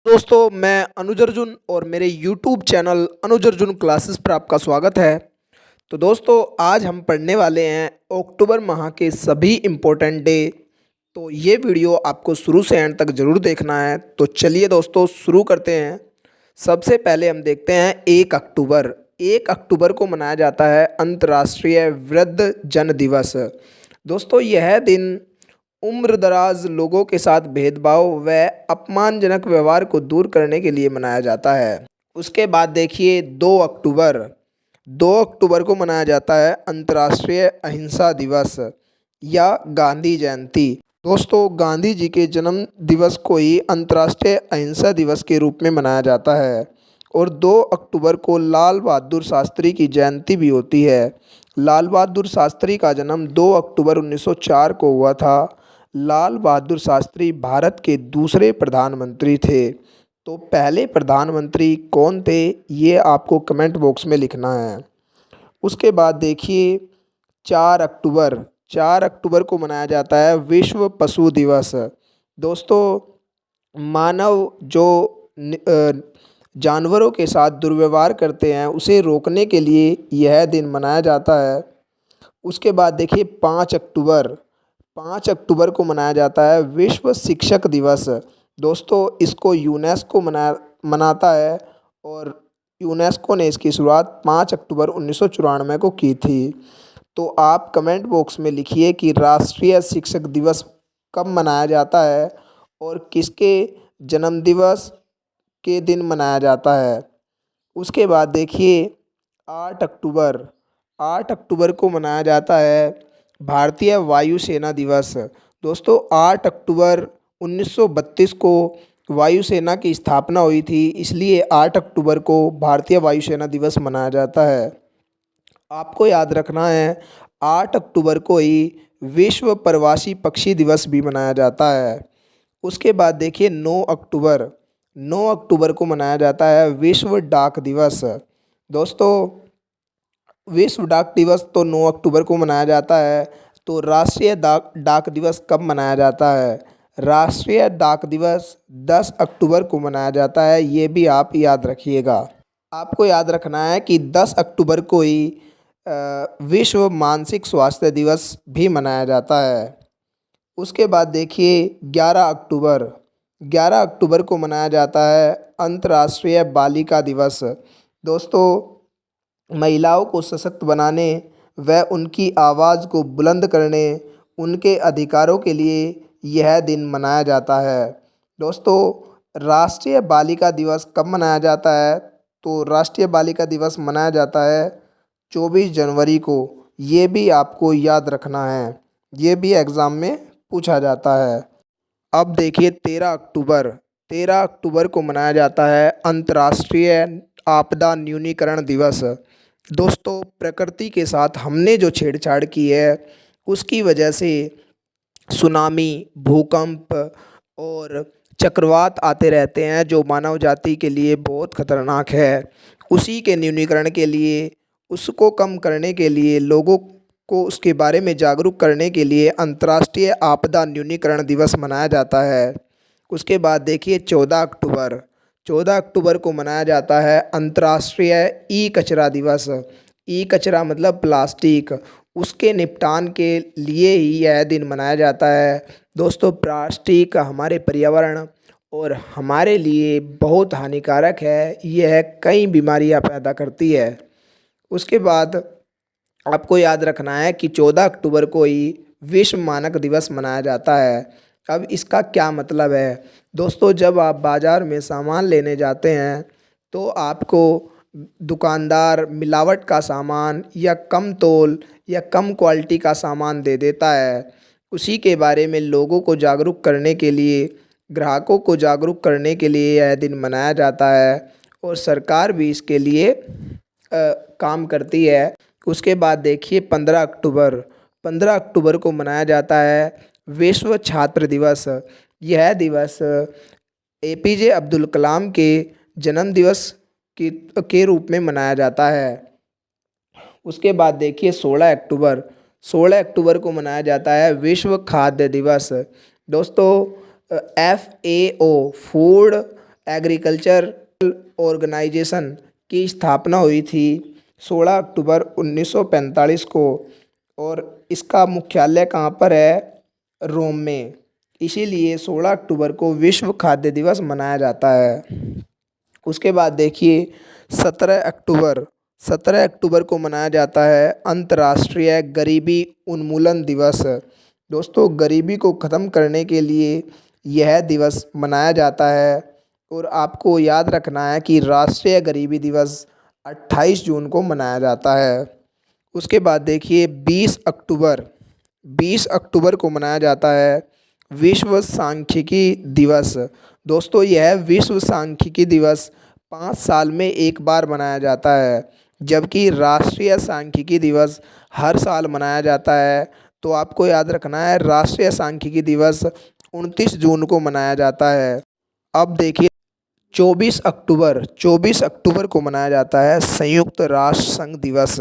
दोस्तों मैं अनुज अर्जुन और मेरे YouTube चैनल अनुज अर्जुन क्लासेस पर आपका स्वागत है। तो दोस्तों आज हम पढ़ने वाले हैं अक्टूबर माह के सभी इम्पोर्टेंट डे। तो ये वीडियो आपको शुरू से एंड तक ज़रूर देखना है। तो चलिए दोस्तों शुरू करते हैं। सबसे पहले हम देखते हैं 1 अक्टूबर। 1 अक्टूबर को मनाया जाता है अंतर्राष्ट्रीय वृद्ध जन दिवस। दोस्तों यह दिन उम्रदराज लोगों के साथ भेदभाव व अपमानजनक व्यवहार को दूर करने के लिए मनाया जाता है। उसके बाद देखिए 2 अक्टूबर। 2 अक्टूबर को मनाया जाता है अंतर्राष्ट्रीय अहिंसा दिवस या गांधी जयंती। दोस्तों गांधी जी के जन्म दिवस को ही अंतर्राष्ट्रीय अहिंसा दिवस के रूप में मनाया जाता है। और 2 अक्टूबर को लाल बहादुर शास्त्री की जयंती भी होती है। लाल बहादुर शास्त्री का जन्म 2 अक्टूबर 1904 को हुआ था। लाल बहादुर शास्त्री भारत के दूसरे प्रधानमंत्री थे। तो पहले प्रधानमंत्री कौन थे ये आपको कमेंट बॉक्स में लिखना है। उसके बाद देखिए 4 अक्टूबर। 4 अक्टूबर को मनाया जाता है विश्व पशु दिवस। दोस्तों मानव जो जानवरों के साथ दुर्व्यवहार करते हैं उसे रोकने के लिए यह दिन मनाया जाता है। उसके बाद देखिए 5 अक्टूबर। 5 अक्टूबर को मनाया जाता है विश्व शिक्षक दिवस। दोस्तों इसको यूनेस्को मनाता है और यूनेस्को ने इसकी शुरुआत 5 अक्टूबर 1994 को की थी। तो आप कमेंट बॉक्स में लिखिए कि राष्ट्रीय शिक्षक दिवस कब मनाया जाता है और किसके जन्म दिवस के दिन मनाया जाता है। उसके बाद देखिए 8 अक्टूबर। 8 अक्टूबर को मनाया जाता है भारतीय वायुसेना दिवस। दोस्तों 8 अक्टूबर 1932 को वायुसेना की स्थापना हुई थी, इसलिए 8 अक्टूबर को भारतीय वायुसेना दिवस मनाया जाता है। आपको याद रखना है 8 अक्टूबर को ही विश्व प्रवासी पक्षी दिवस भी मनाया जाता है। उसके बाद देखिए 9 अक्टूबर। 9 अक्टूबर को मनाया जाता है विश्व डाक दिवस। दोस्तों विश्व डाक दिवस तो 9 अक्टूबर को मनाया जाता है। तो राष्ट्रीय डाक डाक दिवस कब मनाया जाता है? राष्ट्रीय डाक दिवस 10 अक्टूबर को मनाया जाता है, ये भी आप याद रखिएगा। आपको याद रखना है कि 10 अक्टूबर को ही विश्व मानसिक स्वास्थ्य दिवस भी मनाया जाता है। उसके बाद देखिए 11 अक्टूबर। 11 अक्टूबर को मनाया जाता है अंतर्राष्ट्रीय बालिका दिवस। दोस्तों महिलाओं को सशक्त बनाने व उनकी आवाज़ को बुलंद करने, उनके अधिकारों के लिए यह दिन मनाया जाता है। दोस्तों राष्ट्रीय बालिका दिवस कब मनाया जाता है? तो राष्ट्रीय बालिका दिवस मनाया जाता है 24 जनवरी को। ये भी आपको याद रखना है, ये भी एग्ज़ाम में पूछा जाता है। अब देखिए 13 अक्टूबर। 13 अक्टूबर को मनाया जाता है अंतर्राष्ट्रीय आपदा न्यूनीकरण दिवस। दोस्तों प्रकृति के साथ हमने जो छेड़छाड़ की है उसकी वजह से सुनामी, भूकंप और चक्रवात आते रहते हैं जो मानव जाति के लिए बहुत खतरनाक है। उसी के न्यूनीकरण के लिए, उसको कम करने के लिए, लोगों को उसके बारे में जागरूक करने के लिए अंतर्राष्ट्रीय आपदा न्यूनीकरण दिवस मनाया जाता है। उसके बाद देखिए 14 अक्टूबर। 14 अक्टूबर को मनाया जाता है अंतर्राष्ट्रीय ई कचरा दिवस। ई कचरा मतलब प्लास्टिक, उसके निपटान के लिए ही यह दिन मनाया जाता है। दोस्तों प्लास्टिक हमारे पर्यावरण और हमारे लिए बहुत हानिकारक है, यह कई बीमारियां पैदा करती है। उसके बाद आपको याद रखना है कि 14 अक्टूबर को ही विश्व मानक दिवस मनाया जाता है। अब इसका क्या मतलब है? दोस्तों जब आप बाज़ार में सामान लेने जाते हैं तो आपको दुकानदार मिलावट का सामान या कम तोल या कम क्वालिटी का सामान दे देता है। उसी के बारे में लोगों को जागरूक करने के लिए, ग्राहकों को जागरूक करने के लिए यह दिन मनाया जाता है और सरकार भी इसके लिए काम करती है। उसके बाद देखिए 15 अक्टूबर। 15 अक्टूबर को मनाया जाता है विश्व छात्र दिवस। यह दिवस एपीजे अब्दुल कलाम के जन्म दिवस के रूप में मनाया जाता है। उसके बाद देखिए 16 अक्टूबर। 16 अक्टूबर को मनाया जाता है विश्व खाद्य दिवस। दोस्तों FAO फूड एग्रीकल्चरल ऑर्गेनाइजेशन की स्थापना हुई थी 16 अक्टूबर 1945 को और इसका मुख्यालय कहाँ पर है? रोम में। इसीलिए 16 अक्टूबर को विश्व खाद्य दिवस मनाया जाता है। उसके बाद देखिए 17 अक्टूबर को मनाया जाता है अंतर्राष्ट्रीय गरीबी उन्मूलन दिवस। दोस्तों, गरीबी को ख़त्म करने के लिए यह दिवस मनाया जाता है और आपको याद रखना है कि राष्ट्रीय गरीबी दिवस 28 जून को मनाया जाता है। उसके बाद देखिए 20 अक्टूबर को मनाया जाता है विश्व सांख्यिकी दिवस। दोस्तों, यह विश्व सांख्यिकी दिवस 5 साल में एक बार मनाया जाता है, जबकि राष्ट्रीय सांख्यिकी दिवस हर साल मनाया जाता है। तो आपको याद रखना है राष्ट्रीय सांख्यिकी दिवस 29 जून को मनाया जाता है। अब देखिए 24 अक्टूबर को मनाया जाता है संयुक्त राष्ट्र संघ दिवस।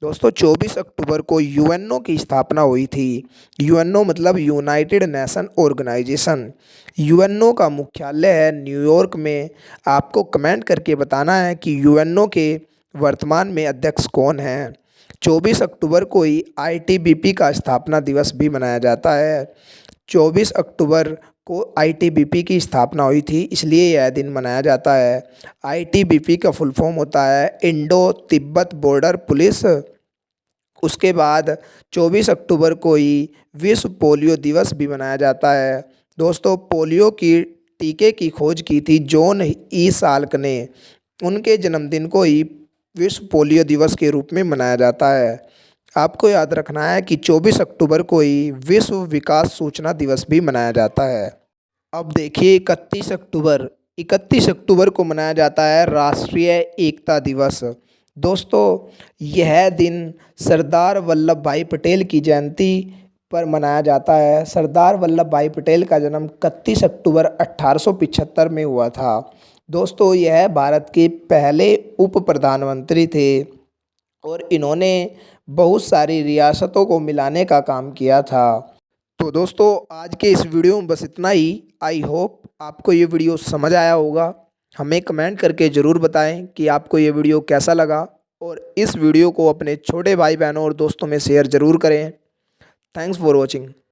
दोस्तों, 24 अक्टूबर को यूएनओ की स्थापना हुई थी। यूएनओ मतलब यूनाइटेड नेशन ऑर्गेनाइजेशन। यूएनओ का मुख्यालय है न्यूयॉर्क में। आपको कमेंट करके बताना है कि यूएनओ के वर्तमान में अध्यक्ष कौन हैं। 24 अक्टूबर को ही आईटीबीपी का स्थापना दिवस भी मनाया जाता है। 24 अक्टूबर को आईटीबीपी की स्थापना हुई थी, इसलिए यह दिन मनाया जाता है। आईटीबीपी का फुल फॉर्म होता है इंडो तिब्बत बॉर्डर पुलिस। उसके बाद 24 अक्टूबर को ही विश्व पोलियो दिवस भी मनाया जाता है। दोस्तों, पोलियो की टीके की खोज की थी जॉन ई साल्क ने। उनके जन्मदिन को ही विश्व पोलियो दिवस के रूप में मनाया जाता है। आपको याद रखना है कि 24 अक्टूबर को ही विश्व विकास सूचना दिवस भी मनाया जाता है। अब देखिए 31 अक्टूबर को मनाया जाता है राष्ट्रीय एकता दिवस। दोस्तों, यह दिन सरदार वल्लभ भाई पटेल की जयंती पर मनाया जाता है। सरदार वल्लभ भाई पटेल का जन्म 31 अक्टूबर 1875 में हुआ था। दोस्तों, यह भारत के पहले उप प्रधानमंत्री थे और इन्होंने बहुत सारी रियासतों को मिलाने का काम किया था। तो दोस्तों, आज के इस वीडियो में बस इतना ही। आई होप आपको ये वीडियो समझ आया होगा। हमें कमेंट करके ज़रूर बताएं कि आपको ये वीडियो कैसा लगा और इस वीडियो को अपने छोटे भाई बहनों और दोस्तों में शेयर ज़रूर करें। Thanks for watching.